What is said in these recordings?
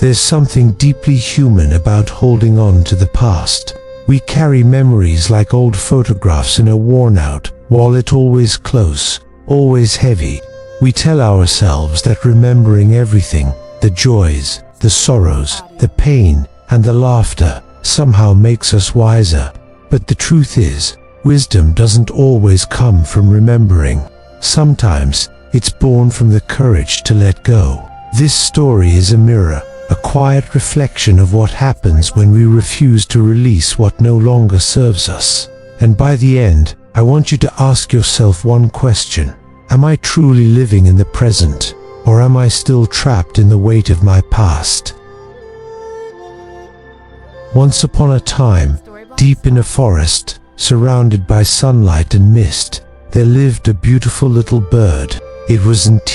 There's something deeply human about holding on to the past. We carry memories like old photographs in a worn-out wallet, always close, always heavy. We tell ourselves that remembering everything, the joys, the sorrows, the pain, and the laughter, somehow makes us wiser. But the truth is, wisdom doesn't always come from remembering. Sometimes, it's born from the courage to let go. This story is a mirror, a quiet reflection of what happens when we refuse to release what no longer serves us. And by the end, I want you to ask yourself one question. Am I truly living in the present, or am I still trapped in the weight of my past? Once upon a time, deep in a forest, surrounded by sunlight and mist, there lived a beautiful little bird. It wasn't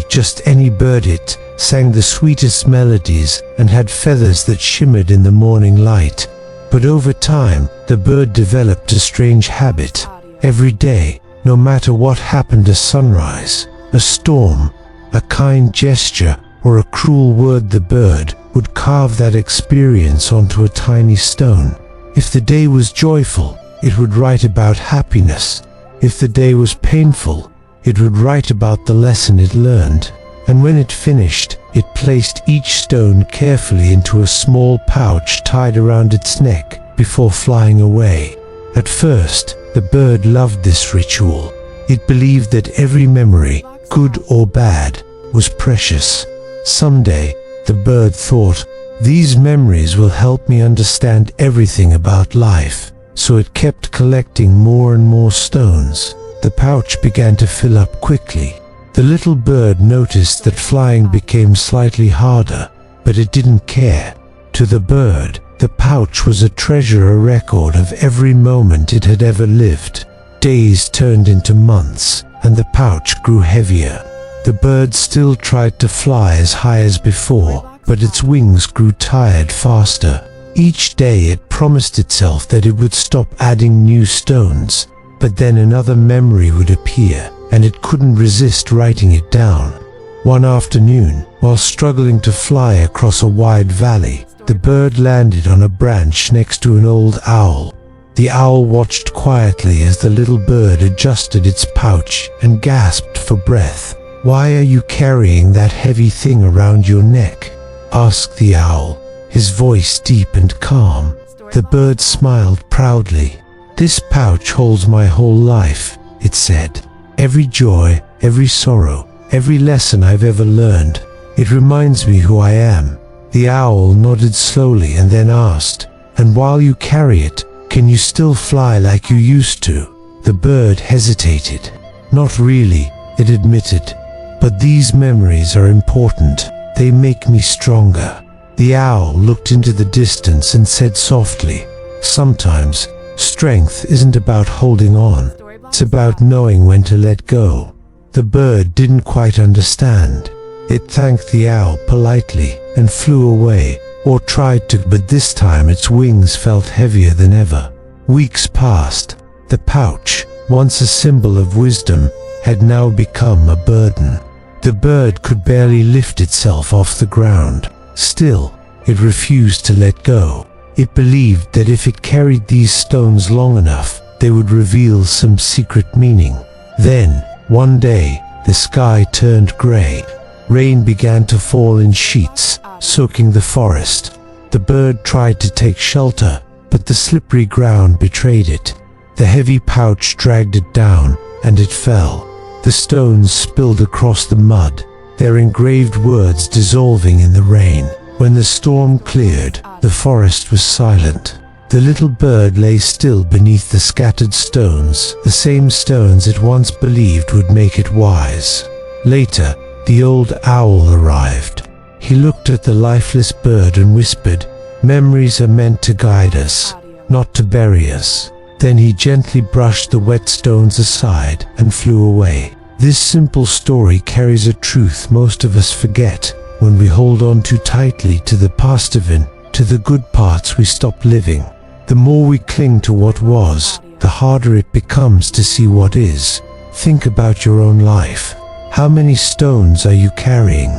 just any bird. It sang the sweetest melodies and had feathers that shimmered in the morning light. But over time, the bird developed a strange habit. Every day, no matter what happened, a sunrise, a storm, a kind gesture, or a cruel word, the bird would carve that experience onto a tiny stone. If the day was joyful, it would write about happiness. If the day was painful, it would write about the lesson it learned. And when it finished, it placed each stone carefully into a small pouch tied around its neck before flying away. At first, the bird loved this ritual. It believed that every memory, good or bad, was precious. Someday, the bird thought, these memories will help me understand everything about life. So it kept collecting more and more stones. The pouch began to fill up quickly. The little bird noticed that flying became slightly harder, but it didn't care. To the bird, the pouch was a treasure, a record of every moment it had ever lived. Days turned into months, and the pouch grew heavier. The bird still tried to fly as high as before, but its wings grew tired faster. Each day it promised itself that it would stop adding new stones, but then another memory would appear, and it couldn't resist writing it down. One afternoon, while struggling to fly across a wide valley, the bird landed on a branch next to an old owl. The owl watched quietly as the little bird adjusted its pouch and gasped for breath. "Why are you carrying that heavy thing around your neck?" asked the owl, his voice deep and calm. The bird smiled proudly. "This pouch holds my whole life," it said. "Every joy, every sorrow, every lesson I've ever learned. It reminds me who I am." The owl nodded slowly and then asked, "And while you carry it, can you still fly like you used to?" The bird hesitated. "Not really," it admitted. "But these memories are important. They make me stronger." The owl looked into the distance and said softly, "Sometimes, strength isn't about holding on. It's about knowing when to let go." The bird didn't quite understand. It thanked the owl politely and flew away, or tried to, but this time its wings felt heavier than ever. Weeks passed. The pouch, once a symbol of wisdom, had now become a burden. The bird could barely lift itself off the ground. Still, it refused to let go. It believed that if it carried these stones long enough, they would reveal some secret meaning. Then, one day, the sky turned gray. Rain began to fall in sheets, soaking the forest. The bird tried to take shelter, but the slippery ground betrayed it. The heavy pouch dragged it down, and it fell. The stones spilled across the mud, their engraved words dissolving in the rain. When the storm cleared, the forest was silent. The little bird lay still beneath the scattered stones, the same stones it once believed would make it wise. Later, the old owl arrived. He looked at the lifeless bird and whispered, "Memories are meant to guide us, not to bury us." Then he gently brushed the wet stones aside and flew away. This simple story carries a truth most of us forget. When we hold on too tightly to the past event, to the good parts, we stop living. The more we cling to what was, the harder it becomes to see what is. Think about your own life. How many stones are you carrying?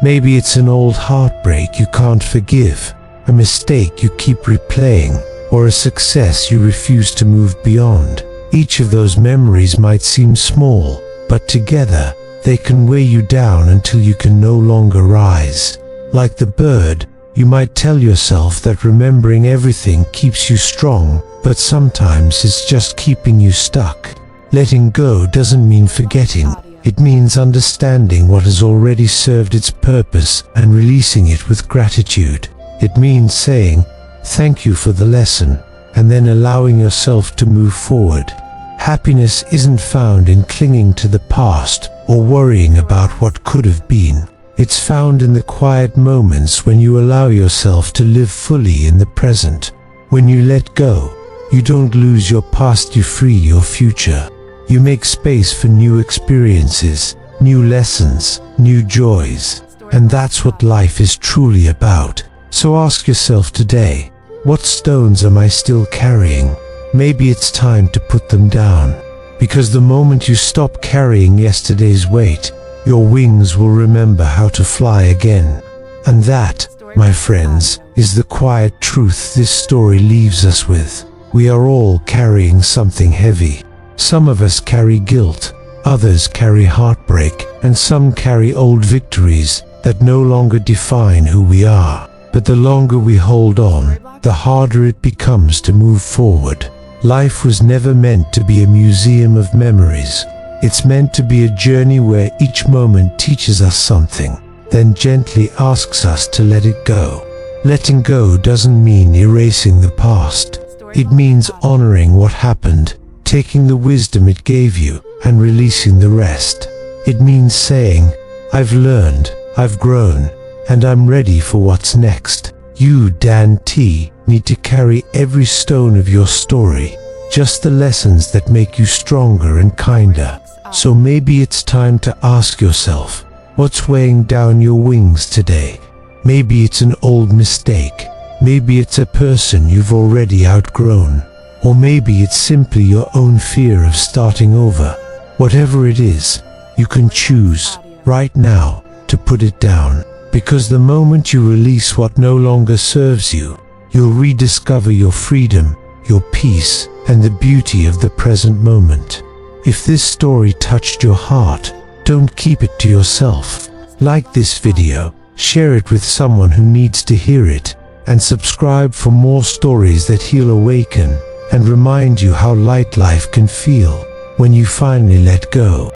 Maybe it's an old heartbreak you can't forgive, a mistake you keep replaying, or a success you refuse to move beyond. Each of those memories might seem small, but together they can weigh you down until you can no longer rise. Like the bird, you might tell yourself that remembering everything keeps you strong, but sometimes it's just keeping you stuck. Letting go doesn't mean forgetting. It means understanding what has already served its purpose and releasing it with gratitude. It means saying, "Thank you for the lesson," and then allowing yourself to move forward. Happiness isn't found in clinging to the past or worrying about what could have been. It's found in the quiet moments when you allow yourself to live fully in the present. When you let go, you don't lose your past, you free your future. You make space for new experiences, new lessons, new joys. And that's what life is truly about. So ask yourself today, what stones am I still carrying? Maybe it's time to put them down. Because the moment you stop carrying yesterday's weight, your wings will remember how to fly again. And that, my friends, is the quiet truth this story leaves us with. We are all carrying something heavy. Some of us carry guilt, others carry heartbreak, and some carry old victories that no longer define who we are. But the longer we hold on, the harder it becomes to move forward. Life was never meant to be a museum of memories. It's meant to be a journey where each moment teaches us something, then gently asks us to let it go. Letting go doesn't mean erasing the past. It means honoring what happened, taking the wisdom it gave you, and releasing the rest. It means saying, "I've learned, I've grown, and I'm ready for what's next." You, Dan T, need to carry every stone of your story, just the lessons that make you stronger and kinder. So maybe it's time to ask yourself, what's weighing down your wings today? Maybe it's an old mistake. Maybe it's a person you've already outgrown. Or maybe it's simply your own fear of starting over. Whatever it is, you can choose right now to put it down. Because the moment you release what no longer serves you, you'll rediscover your freedom, your peace, and the beauty of the present moment. If this story touched your heart, don't keep it to yourself. Like this video, share it with someone who needs to hear it, and subscribe for more stories that heal, awaken, and remind you how light life can feel when you finally let go.